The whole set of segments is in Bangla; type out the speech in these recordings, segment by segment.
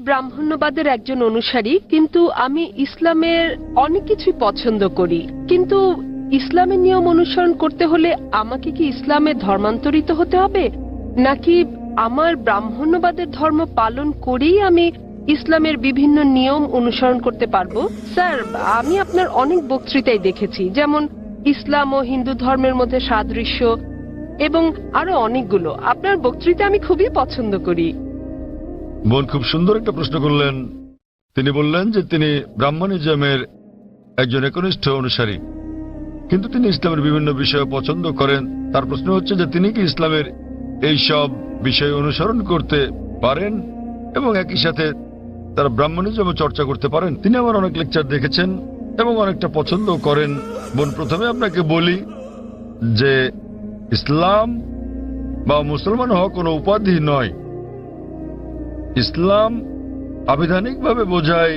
ব্রাহ্মণ্যবাদের একজন অনুসারী, কিন্তু আমি ইসলামের অনেক কিছুই পছন্দ করি। কিন্তু ইসলামের নিয়ম অনুসরণ করতে হলে আমাকে কি ইসলামে ধর্মান্তরিত হতে হবে, নাকি আমার ব্রাহ্মণ্যবাদের ধর্ম পালন করেই আমি ইসলামের বিভিন্ন নিয়ম অনুসরণ করতে পারবো? স্যার, আমি আপনার অনেক বক্তৃতাই দেখেছি, যেমন ইসলাম ও হিন্দু ধর্মের মধ্যে সাদৃশ্য এবং আরো অনেকগুলো। আপনার বক্তৃতা আমি খুবই পছন্দ করি। বোন খুব সুন্দর একটা প্রশ্ন করলেন। তিনি বললেন যে তিনি ব্রাহ্মণিজমের একজন একনিষ্ঠ অনুসারী, কিন্তু তিনি ইসলামের বিভিন্ন বিষয় পছন্দ করেন। তার প্রশ্ন হচ্ছে যে তিনি কি ইসলামের এই সব বিষয় অনুসরণ করতে পারেন এবং একই সাথে তারা ব্রাহ্মণিজম চর্চা করতে পারেন। তিনি আমার অনেক লেকচার দেখেছেন এবং অনেকটা পছন্দ করেন। বোন, প্রথমে আপনাকে বলি যে ইসলাম বা মুসলমান হওয়া কোনো উপাধি নয়। ইসলাম আবিধানিকভাবে বোঝায়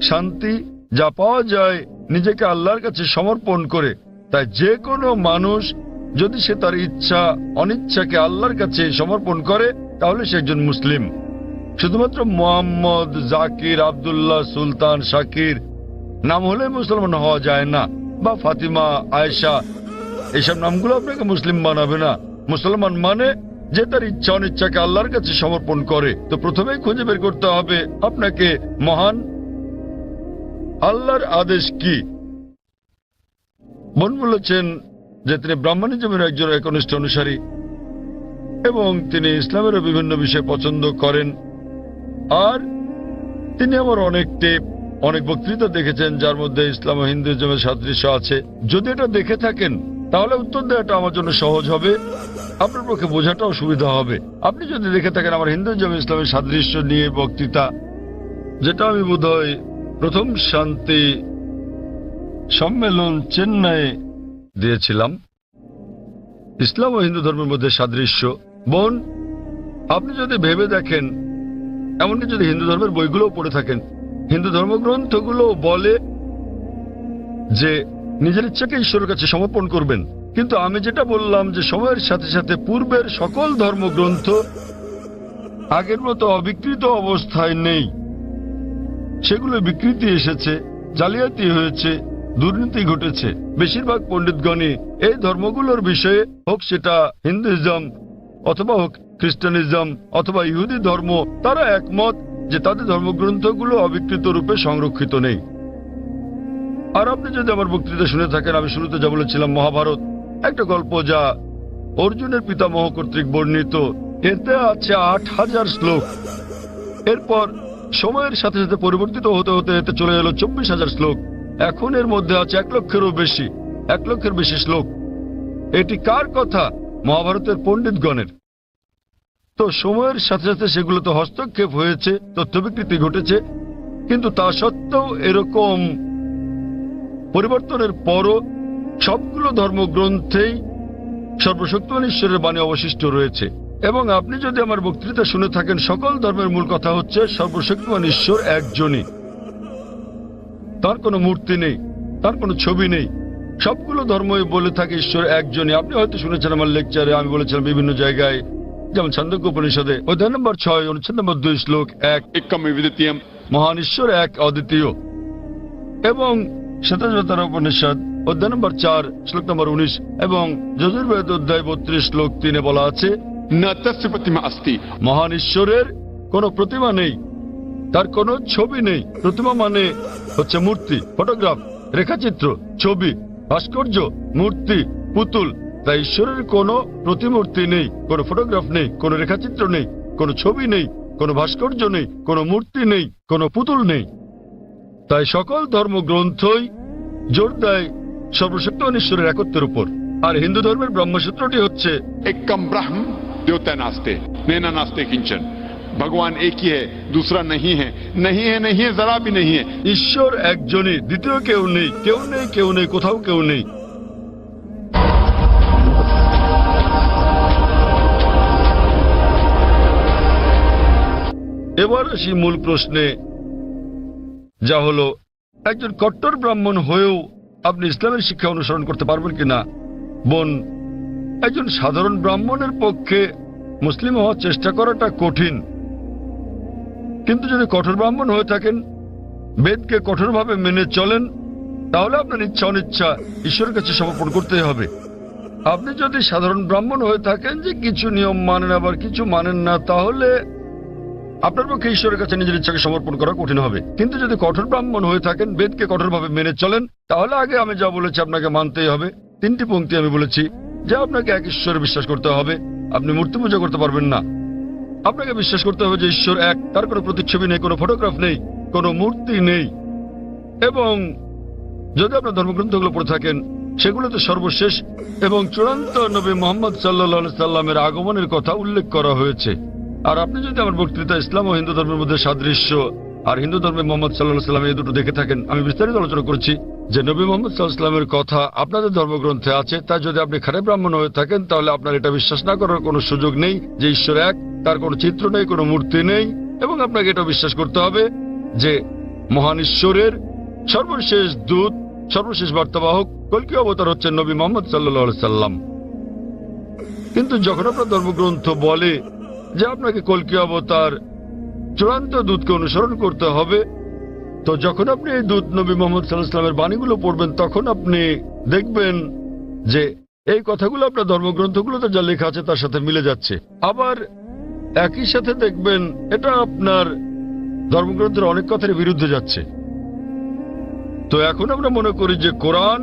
শান্তি, যা পাওয়া যায় নিজেকে আল্লাহর কাছে সমর্পণ করে। তাই যে কোনো মানুষ যদি সে তার ইচ্ছা অনিচ্ছাকে আল্লাহর কাছে সমর্পণ করে তাহলে সে একজন মুসলিম। শুধুমাত্র মোহাম্মদ, জাকির, আব্দুল্লাহ, সুলতান, শাকির নাম হলে মুসলমান হওয়া যায় না, বা ফাতিমা, আয়েশা, এইসব নামগুলো আপনাকে মুসলিম বানাবে না। মুসলমান মানে যে তার ইচ্ছা অনিচ্ছাকে আল্লাহর কাছে সমর্পণ করে। তো প্রথমেই খুঁজে বের করতে হবে আপনাকে মহান আল্লাহর আদেশ কি। বোন বলেছেন যে তিনি ব্রাহ্মণিজমের একজন একনিষ্ঠ অনুসারী এবং তিনি ইসলামেরও বিভিন্ন বিষয় পছন্দ করেন। আর তিনি আমার অনেক বক্তৃতা দেখেছেন যার মধ্যে ইসলাম ও হিন্দুইজমের সাদৃশ্য আছে। যদি এটা দেখে থাকেন তাহলে উত্তর দেওয়াটা আমার জন্য সহজ হবে, আপনার পক্ষে বোঝাটাও সুবিধা হবে। আপনি যদি দেখে থাকেন আমার হিন্দুইজম ইসলামের সাদৃশ্য নিয়ে বক্তৃতা, যেটা আমি বোধহয় প্রথম শান্তি সম্মেলন চেন্নাই দিয়েছিলাম, ইসলাম ও হিন্দু ধর্মের মধ্যে সাদৃশ্য। বোন, আপনি যদি ভেবে দেখেন, এমনকি যদি হিন্দু ধর্মের বইগুলোও পড়ে থাকেন, হিন্দু ধর্মগ্রন্থগুলো বলে যে নিজের ইচ্ছাকে ঈশ্বরের কাছে সমর্পণ করবেন। কিন্তু আমি যেটা বললাম যে সময়ের সাথে সাথে পূর্বের সকল ধর্মগ্রন্থ আগের মতো অবিকৃত অবস্থায় নেই। সেগুলো বিকৃতি এসেছে, জালিয়াতি হয়েছে, দুর্নীতি ঘটেছে। বেশিরভাগ পণ্ডিতগণই এই ধর্মগুলোর বিষয়ে, হোক সেটা হিন্দুইজম অথবা হোক খ্রিস্টানিজম অথবা ইহুদি ধর্ম, তারা একমত যে তাদের ধর্মগ্রন্থগুলো অবিকৃত রূপে সংরক্ষিত নেই। আর আপনি যদি আমার বক্তৃতা শুনে থাকেন, আমি শুরুতে যা বলেছিলাম, মহাভারত একটা গল্প যা অর্জুনের পিতামহ কর্তৃক বর্ণিত। এতে আছে ৮,০০০ শ্লোক। এরপর সময়ের সাথে সাথে পরিবর্তিত হতে হতে এতে চলে এলো ২৪,০০০ শ্লোক। এখন এর মধ্যে আছে ১,০০,০০০ বেশি শ্লোক। এটি কার কথা? মহাভারতের পণ্ডিতগণের। তো সময়ের সাথে সাথে সেগুলোতে হস্তক্ষেপ হয়েছে, তথ্য বিকৃতি ঘটেছে, কিন্তু তা সত্ত্বেও এরকম পরিবর্তনের পরও সবগুলো ধর্মগ্রন্থেই সর্বশক্তিমান ঈশ্বরের বাণী অবশিষ্ট রয়েছে। এবং আপনি যদি আমার বক্তৃতা শুনে থাকেন, সকল ধর্মের মূল কথা হচ্ছে সর্বশক্তিমান ঈশ্বর একজনই। তার কোনো মূর্তি নেই, তার কোনো ছবি নেই। সবগুলো ধর্মই বলে থাকে ঈশ্বর একজনই। আপনি হয়তো শুনেছেন আমার লেকচারে আমি বলেছিলাম বিভিন্ন জায়গায়, যেমন ছান্দোক্য উপনিষদে অধ্যায় নম্বর ৬ অনুচ্ছেদ নম্বর ২ শ্লোক ১, মহান ঈশ্বর এক, অদ্বিতীয়। এবং শ্বেতাজ্বতর উপনিষদ অধ্যায় নম্বর ৪ শ্লোক নম্বর ১৯ এবং যজুর্বেদ অধ্যায় ৩২ শ্লোক ৩ বলা আছে, মহান ঈশ্বরের কোনো প্রতিমা নেই, তার কোনো ছবি নেই। প্রতিমা মানে হচ্ছে মূর্তি, ফটোগ্রাফ, রেখাচিত্র, ছবি, ভাস্কর্য, মূর্তি, পুতুল। তাই ঈশ্বরের কোনো প্রতিমূর্তি নেই, কোনো ফটোগ্রাফ নেই, কোনো রেখাচিত্র নেই, কোনো ছবি নেই, কোনো ভাস্কর্য নেই, কোনো মূর্তি নেই, কোনো পুতুল নেই। তাই সকল ধর্মগ্রন্থই জোর দেয় সর্বশক্তিমান ঈশ্বরের একত্বের উপর। আর হিন্দু ধর্মের ব্রহ্মসূত্রটি হচ্ছে एकम ब्रह्म द्योतय नास्ते नैना नास्ते किंचन। भगवान एक ही है, दूसरा नहीं है, नहीं है, नहीं है, जरा भी नहीं है। ঈশ্বর একজনই, দ্বিতীয় কেউ নেই, কেউ নেই, কেউ নেই, কোথাও কেউ নেই। এবার আসি মূল প্রশ্নে, যা হলো একজন কট্টর ব্রাহ্মণ হয়েও আপনি ইসলামের শিক্ষা অনুসরণ করতে পারবেন কিনা। বোন, একজন সাধারণ ব্রাহ্মণের পক্ষে মুসলিম হওয়ার চেষ্টা করাটা কঠিন। কিন্তু যদি কঠোর ব্রাহ্মণ হয়ে থাকেন, বেদকে কঠোরভাবে মেনে চলেন, তাহলে আপনার ইচ্ছা অনিচ্ছা ঈশ্বরের কাছে সমর্পণ করতেই হবে। আপনি যদি সাধারণ ব্রাহ্মণ হয়ে থাকেন যে কিছু নিয়ম মানেন আবার কিছু মানেন না, তাহলে আপনার পক্ষে ঈশ্বরের কাছে নিজের ইচ্ছাকে সমর্পণ করা কঠিন হবে। কিন্তু যদি কঠোর ব্রাহ্মণ হয়ে থাকেন, বেদকে কঠোরভাবে মেনে চলেন, তাহলে আগে আমি যা বলেছি আপনাকে মানতেই হবে। 3টি পংক্তি আমি বলেছি যে আপনাকে এক ঈশ্বরে বিশ্বাস করতে হবে, আপনি মূর্তি পূজা করতে পারবেন না। আপনাকে বিশ্বাস করতে হবে যে ঈশ্বর এক, তার কোনো প্রতিচ্ছবি নেই, কোনো ফটোগ্রাফ নেই, কোনো মূর্তি নেই। এবং যদি আপনার ধর্মগ্রন্থগুলো পড়ে থাকেন, সেগুলোতে সর্বশেষ এবং চূড়ান্ত নবী মোহাম্মদ সাল্লাল্লাহু সাল্লামের আগমনের কথা উল্লেখ করা হয়েছে। আর আপনি যদি আমার বক্তৃতা ইসলাম ও হিন্দু ধর্মের মধ্যে সাদৃশ্য আর হিন্দু ধর্মে মোহাম্মদ সাল্লাল্লাহু সাল্লাম এই দুটো দেখে থাকেন, আমি বিস্তারিত আলোচনা করছি যে নবী মোহাম্মদ সাল্লাল্লাহু সাল্লামের কথা আপনাদের ধর্মগ্রন্থে আছে। তাই যদি আপনি খারাপ ব্রাহ্মণ হয়ে থাকেন, তাহলে আপনার এটা বিশ্বাস না করার কোনো সুযোগ নেই যে ঈশ্বর এক, তার কোনো চিত্র নেই, কোনো মূর্তি নেই। এবং আপনাকে এটা বিশ্বাস করতে হবে যে মহান ঈশ্বরের সর্বশেষ দূত, সর্বশেষ বার্তাবাহক কল্কি অবতার হচ্ছেন নবী মোহাম্মদ সাল্লাল্লাহু আলাইহি সাল্লাম। কিন্তু যখন আপনার ধর্মগ্রন্থ বলে যে আপনাকে কল্কি অবতার চূড়ান্ত দূতকে অনুসরণ করতে হবে, তো যখন আপনি এই দূত নবী মোহাম্মদ সাল্লাল্লাহু আলাইহি সাল্লামের বাণীগুলো পড়বেন, তখন আপনি দেখবেন যে এই কথাগুলো আপনার ধর্মগ্রন্থগুলোতে যা লেখা আছে তার সাথে মিলে যাচ্ছে। আবার একই সাথে দেখবেন এটা আপনার ধর্মগ্রন্থের অনেক কথার বিরুদ্ধে যাচ্ছে। তো এখন আমরা মনে করি যে কোরআন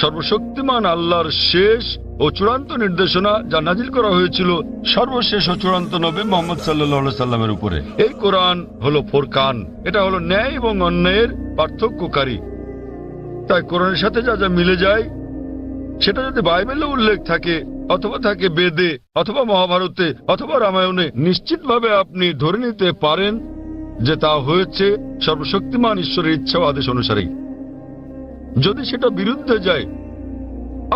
সর্বশক্তিমান আল্লাহর শেষ ও চূড়ান্ত নির্দেশনা, যা নাজিল করা হয়েছিল সর্বশেষ ও চূড়ান্ত নবী মুহাম্মদ সাল্লাল্লাহু আলাইহি সাল্লামের উপরে। এই কোরআন হলো ফুরকান, এটা হলো ন্যায় এবং অন্যায়ের পার্থক্যকারী। তাই কোরআনের সাথে যা যা মিলে যায়, সেটা যদি বাইবেলে উল্লেখ থাকে অথবা থাকে বেদে অথবা মহাভারতে অথবা রামায়ণে, নিশ্চিতভাবে আপনি ধরে নিতে পারেন যে তা হয়েছে সর্বশক্তিমান ঈশ্বরের ইচ্ছা ও আদেশ অনুসারেই। যদি সেটা বিরুদ্ধে যায়,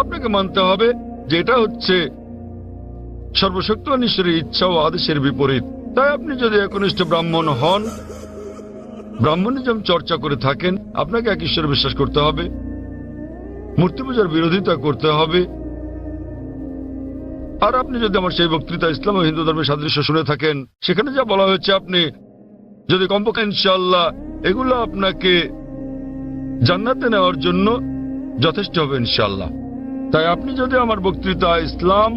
আপনাকে মানতে হবে যে এটা হচ্ছে সর্বশক্তিমান ঈশ্বরের ইচ্ছা ও আদেশের বিপরীত। তাই আপনি যদি একনিষ্ঠ ব্রাহ্মণ হন, ব্রাহ্মণিজম চর্চা করে থাকেন, আপনাকে এক ঈশ্বরে বিশ্বাস করতে হবে, মূর্তি পূজার বিরোধিতা করতে হবে। আর আপনি যদি আমার সেই বক্তৃতা ইসলাম ও হিন্দু ধর্মের সাদৃশ্য শুনে থাকেন, সেখানে যা বলা হয়েছে, আপনি যদি কমপক্ষে ইনশাআল্লাহ এগুলো আপনাকে জান্নাতে নেওয়ার জন্য যথেষ্ট হবে ইনশাআল্লাহ। তাই আপনি যদি আমার বক্তৃতা ইসলাম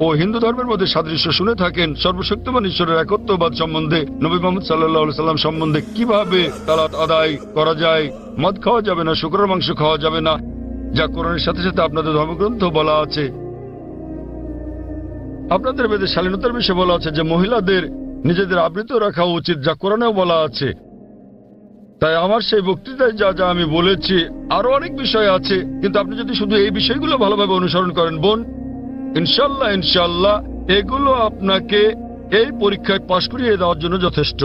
ও হিন্দু ধর্মের মধ্যে সাদৃশ্য শুনে থাকেন, সর্বশক্তিমান ঈশ্বরের একত্ববাদ সম্বন্ধে, নবী মুহাম্মদ সাল্লাল্লাহু আলাইহি সাল্লাম সম্বন্ধে, কিভাবে সালাত আদায় করা যায়, মদ খাওয়া যাবে না, শুকরের মাংস খাওয়া যাবে না, যা কোরআনের সাথে সাথে আপনাদের ধর্মগ্রন্থ বলা আছে, আপনাদের বেদে শালীনতার বিষয়ে বলা আছে যে মহিলাদের নিজেদের আবৃত রাখা উচিত, যা কোরআনেও বলা আছে। তাই আমার সেই বক্তৃতায় যা যা আমি বলেছি, আরো অনেক বিষয় আছে, কিন্তু আপনি যদি শুধু এই বিষয়গুলো ভালোভাবে অনুসরণ করেন বোন, ইনশাল্লাহ ইনশাল্লাহ এগুলো আপনাকে এই পরীক্ষায় পাশ করিয়ে দেওয়ার জন্য যথেষ্ট।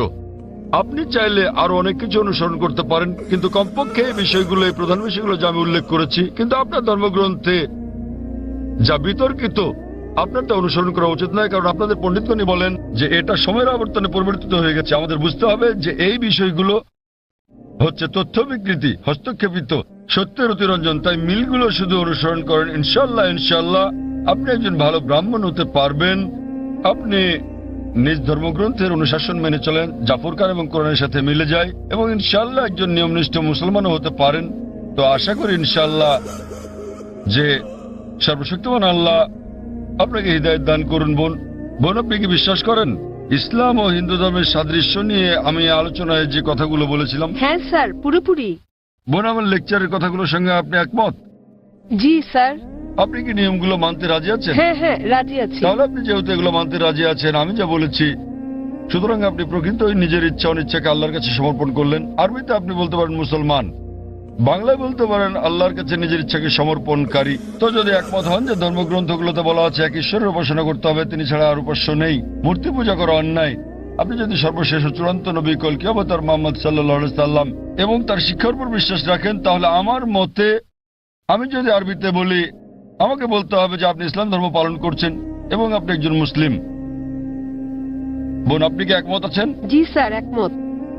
আপনি চাইলে আরো অনেক কিছু অনুসরণ করতে পারেন, কিন্তু কমপক্ষে এই বিষয়গুলো, এই প্রধান বিষয়গুলো যা আমি উল্লেখ করেছি, কিন্তু আপনার ধর্মগ্রন্থে যা বিতর্কিত, আপনার তা অনুসরণ করা উচিত নয়। কারণ আপনাদের পণ্ডিতগণই বলেন যে এটা সময়ের আবর্তনে পরিবর্তিত হয়ে গেছে। আমাদের বুঝতে হবে যে এই বিষয়গুলো হচ্ছে তথ্য বিকৃতি, হস্তক্ষেপিত, সত্যের অতিরঞ্জন। তাই মিলগুলো শুধু অনুসরণ করেন, ইনশাল্লাহ ইনশাল্লাহ আপনি একজন ভালো ব্রাহ্মণ হতে পারবেন। আপনি নিজ ধর্মগ্রন্থের অনুশাসন মেনে চলেন, জাফরকান এবং কোরআনের সাথে মিলে যায়, এবং ইনশাল্লাহ একজন নিয়মনিষ্ঠ মুসলমানও হতে পারেন। তো আশা করি ইনশাল্লাহ যে সর্বশক্তিমান আল্লাহ আপনাকে হিদায়াত দান করুন। বোন, আপনি কি বিশ্বাস করেন ইসলাম ও হিন্দু ধর্মের সাদৃশ্য নিয়ে আমি আলোচনায় যে কথাগুলো বলেছিলাম? হ্যাঁ স্যার, পুরোপুরি। বোন, আমার লেকচারের কথাগুলোর সঙ্গে আপনি একমত? জি স্যার। আপনি কি নিয়মগুলো মানতে রাজি আছেন? হ্যাঁ হ্যাঁ, রাজি আছি। তাহলে আপনি যেহেতু এগুলো মানতে রাজি আছেন, আমি যা বলেছি, সুতরাং আপনি প্রকৃতই নিজের ইচ্ছা অনিচ্ছাকে আল্লাহর কাছে সমর্পণ করলেন। আরবিতে আপনি বলতে পারেন মুসলমান, বাংলায় বলতে পারেন আল্লাহর কাছে নিজের ইচ্ছাকে সমর্পণকারী। তো যদি একমত হন যে ধর্মগ্রন্থগুলোতে বলা আছে এক ঈশ্বরের উপাসনা করতে হবে, তিনি ছাড়া আর উপাস্য নেই, মূর্তি পূজা করা অন্যায়, আপনি যদি সর্বশেষ ও চূড়ান্ত নবী কল্কি অবতার মুহাম্মদ সাল্লাল্লাহু আলাইহি সাল্লাম এবং তার শিক্ষার উপর বিশ্বাস রাখেন, তাহলে আমার মতে, আমি যদি আরবিতে বলি, আমাকে বলতে হবে যে আপনি ইসলাম ধর্ম পালন করছেন এবং আপনি একজন মুসলিম। বোন, আপনি কি একমত আছেন? জি স্যার, একমত।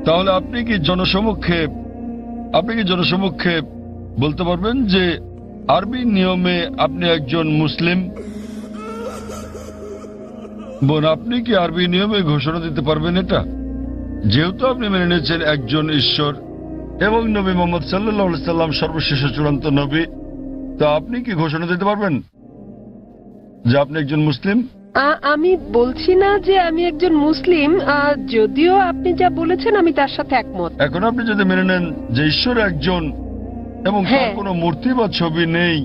তাহলে আপনি কি জনসমক্ষে বলতে পারবেন যে আরবি নিয়মে আপনি একজন মুসলিম? বোন, আপনি কি আরবি নিয়মে ঘোষণা দিতে পারবেন এটা? যেহেতু আপনি মেনে নিয়েছেন একজন ঈশ্বর এবং নবী মোহাম্মদ সাল্লাল্লাহু আলাইহি সাল্লাম সর্বশেষ ও চূড়ান্ত নবী, তো আপনি কি ঘোষণা দিতে পারবেন যে আপনি একজন মুসলিম? আমি বলছি না যে আমি একজন মুসলিম, যদিও আপনি যা বলেছেন আমি তার সাথে একমত। এখন আপনি যদি মেনে নেন যে ঈশ্বর একজন এবং তার হ্যাঁ। কোনো মূর্তি বা ছবি নেই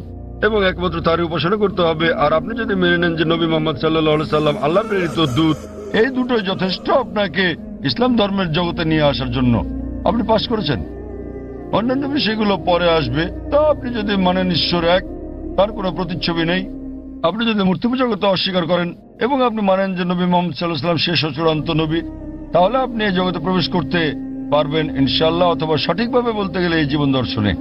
এবং একমাত্র তারই উপাসনা করতে হবে, আর আপনি যদি মেনে নেন যে নবী মোহাম্মদ সাল্লাল্লাহু আলাইহি সাল্লাম আল্লাহ প্রেরিত দূত, এই দুটোই যথেষ্ট আপনাকে ইসলাম ধর্মের জগতে নিয়ে আসার জন্য। আপনি পাশ করেছেন। অন্যান্য বিষয়গুলো পরে আসবে। তো আপনি যদি মানেন ঈশ্বর এক, তার কোনো প্রতিচ্ছবি নেই, আপনি যদি মূর্তি পূজা করতে অস্বীকার করেন এবং আপনি মানেন যে নবী মোহাম্মদ সাল্লাল্লাহু আলাইহি সাল্লাম শেষ ও চূড়ান্ত নবী, তাহলে আপনি এই জগতে প্রবেশ করতে পারবেন ইনশাআল্লাহ, অথবা সঠিকভাবে বলতে গেলে এই জীবন দর্শনে।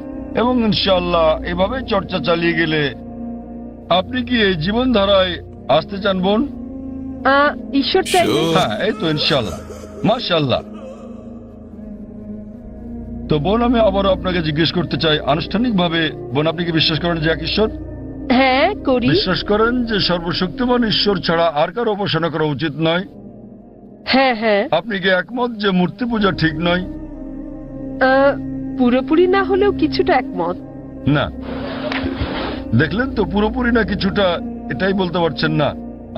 এবং ইনশাআল্লাহ এভাবে চর্চা চালিয়ে গেলে আপনি কি এই জীবন ধারায় আসতে চান বোন? ঈশ্বর চাইলে হ্যাঁ, এই তো ইনশাআল্লাহ, মাশাআল্লাহ। তো বোন, আমি আবারও আপনাকে জিজ্ঞেস করতে চাই আনুষ্ঠানিকভাবে, বোন, আপনি কি বিশ্বাস করেন যে এক ঈশ্বর? হ্যাঁ করি। বিশ্বাস করেন যে সর্বশক্তিমান ঈশ্বর ছাড়া আর কারো উপাসনা করা উচিত নয়? হ্যাঁ হ্যাঁ। আপনি কি একমত যে মূর্তি পূজা ঠিক নয়? পুরোপুরি না হলেও কিছুটা একমত। না, দেখলেন তো, পুরোপুরি না কিছুটা, এটাই বলতে পারছেন না।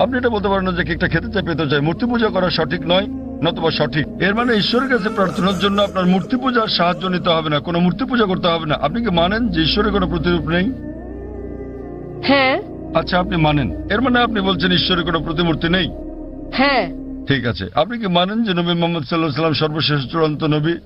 আপনি এটা বলতে পারেন না যে কেকটা খেতে চাই, পেতে চাই। মূর্তি পূজা করা সঠিক নয়, নতুবা সঠিক। এর মানে ঈশ্বরের কাছে প্রার্থনার জন্য আপনার মূর্তি পূজার সাহায্য নিতে হবে না, কোনো মূর্তি পূজা করতে হবে না। আপনি কি মানেন যে ঈশ্বরের কোনো প্রতিরূপ নেই? হ্যাঁ আচ্ছা, আপনি মানেন, এর মানে আপনি বলছেন ঈশ্বরের কোনো প্রতিমূর্তি নেই? হ্যাঁ। ঠিক আছে। আপনি কি মানেন যে নবী মোহাম্মদ সাল্লাল্লাহু আলাইহি সাল্লাম সর্বশেষ চূড়ান্ত নবী?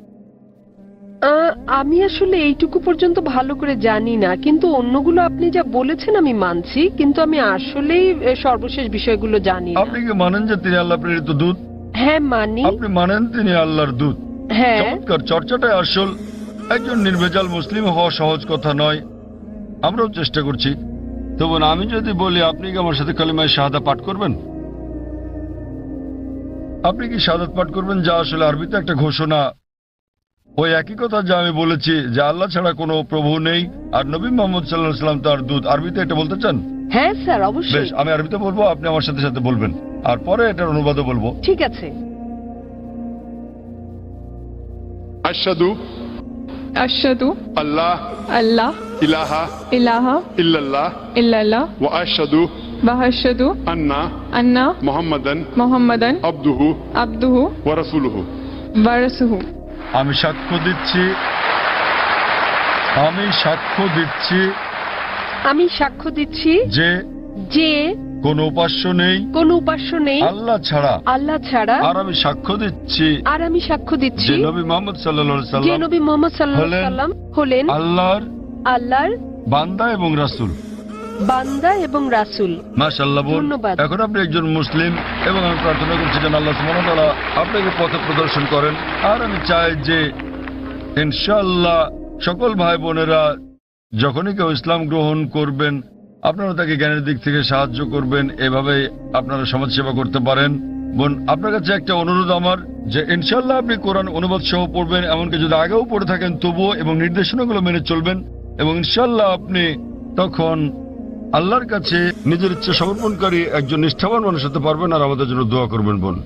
আমি আসলে এইটুকু পর্যন্ত ভালো করে জানি না, কিন্তু অন্যগুলো আপনি যা বলেছেন আমি মানছি, কিন্তু আমি আসলেই সর্বশেষ বিষয়গুলো জানি না। আপনি কি মানেন যে তিনি আল্লাহ প্রেরিত দূত? হ্যাঁ মানি। আপনি মানেন তিনি আল্লাহর দূত? হ্যাঁ। চমৎকার, চর্চাটাই আসল। একজন নির্ভেজাল মুসলিম হওয়া সহজ কথা নয়, আমরাও চেষ্টা করছি। তো বোন, আমি যদি বলি আপনি কি আমার সাথে কালিমায়ে শাহাদা পাঠ করবেন? আপনি কি শাহাদাত পাঠ করবেন, যা আসলে আরবিতে একটা ঘোষণা, ওই একই কথা যা আমি বলেছি যে আল্লাহ ছাড়া কোনো প্রভু নেই আর নবী মোহাম্মদ সাল্লাল্লাহু আলাইহি সাল্লাম তার দূত। আরবিতে এটা বলতে চান? হ্যাঁ স্যার, বেশ, অবশ্যই। আমি আরবিতে বলবো, আপনি আমার সাথে সাথে বলবেন, আর পরে এটার অনুবাদও বলবো। ঠিক আছে। अशहदु अशहदु अल्लाह अल्लाह इलाहा इलाहा इल्लल्लाह इल्लल्लाह व अशहदु व अशहदु अन्ना अन्ना मुहम्मदन मुहम्मदन अब्दुहु अब्दुहु व रसूलुहु। व रसूलुहु। আমি সাক্ষ্য দিচ্ছি, আমি সাক্ষ্য দিচ্ছি আমি সাক্ষ্য দিচ্ছি যে যে কোনো উপাস্য নেই কোনো উপাস্য নেই আল্লাহ ছাড়া, আল্লাহ ছাড়া, আর আমি সাক্ষ্য দিচ্ছি আর আমি সাক্ষ্য দিচ্ছি যে নবী মোহাম্মদ সাল্লাল্লাহু আলাইহি যে সাল্লাম নবী মোহাম্মদ সাল্লাল্লাহু আলাইহি হলেন সাল্লাম হলেন আল্লাহর আল্লাহর বান্দা এবং রাসূল। বান্দা এবং রাসূল। মাশাআল্লাহ বোন, ধন্যবাদ। এখন আপনি একজন মুসলিম এবং আমি প্রার্থনা করছি যেন আল্লাহ সুবহানাহু ওয়া তাআলা আপনাকে পথ প্রদর্শন করেন। আর আমি চাই যে ইনশাআল্লাহ সকল ভাই বোনেরা যখনই কেউ ইসলাম গ্রহণ করবেন, আপনারা তাকে জ্ঞানের দিক থেকে সাহায্য করবেন, এভাবে আপনারা সমাজ সেবা করতে পারেন। বোন, আপনার কাছে একটা অনুরোধ আমার, যে ইনশাআল্লাহ আপনি কোরআন অনুবাদ সহ পড়বেন, এমনকি যদি আগেও পড়ে থাকেন তবুও, এবং নির্দেশনাগুলো মেনে চলবেন, এবং ইনশাআল্লাহ আপনি তখন আল্লাহর কাছে নিজের ইচ্ছা সমর্পণকারী একজন নিষ্ঠাবান মানুষ হতে পারবেন। আর আমাদের জন্য দোয়া করবেন বোন।